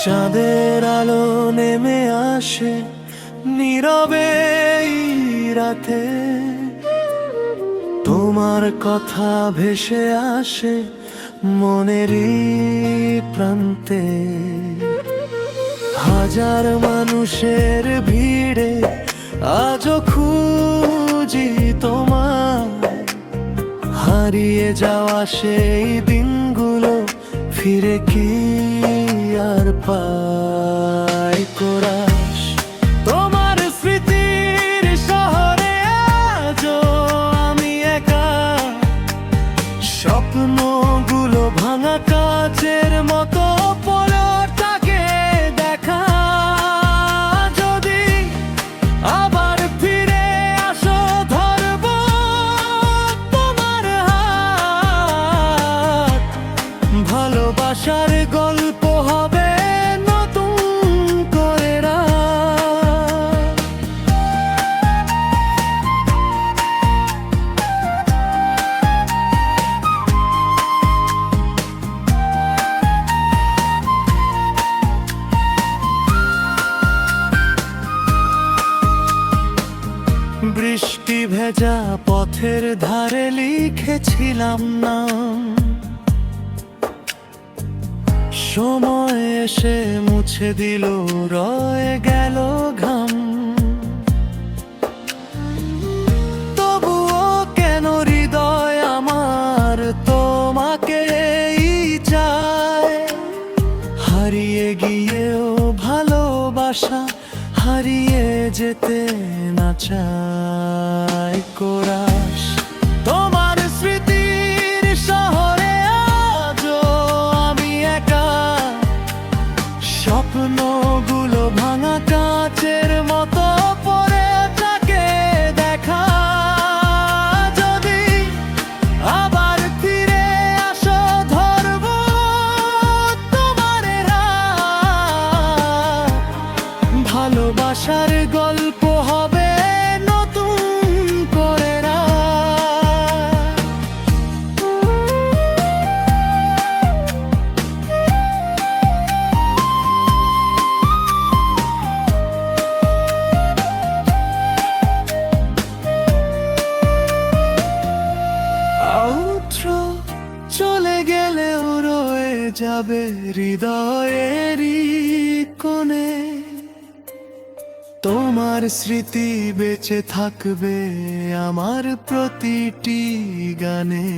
চাঁদের আলো নেমে আসে নীরবে এই রাতে, তোমার কথা ভেসে আসে মনেরই প্রান্তে। হাজার মানুষের ভিড়ে আজও খুঁজি তোমায়, হারিয়ে যাওয়া সেই দিনগুলো ফিরে কি আর পাই কোরাস। তোমার স্মৃতির শহরে আজও আমি একা, স্বপ্নগুলো ভাঙা কাচের মতো পড়ে থাকে দেখা। যদি আবার ফিরে আসো ধরবো তোমার হাত, ভালোবাসার গল্প হবে নতুন করে রাত। বৃষ্টি ভেজা পথের ধারে লিখেছিলাম নাম, সময় এসে মুছে দিল রয়ে গেল ঘাম। তবুও কেন হৃদয় আমার তোমাকেই চায়, হারিয়ে গিয়েও ভালোবাসা হারিয়ে যেতে না চায় কোরাস। তোমার স্মৃতির শহরে আজও আমি একা, স্বপ্নগুলো ভাঙা কাচের মতো পড়ে থাকে দেখা। যদি আবার ফিরে আসো ধরবো তোমার হাত, ভালোবাসার গল্প হবে নতুন করে রাত। আউট্রো চলে গেলেও রয়ে যাবে হৃদয়েরই কোণে, তোমার স্মৃতি বেঁচে থাকবে আমার প্রতিটি গানে।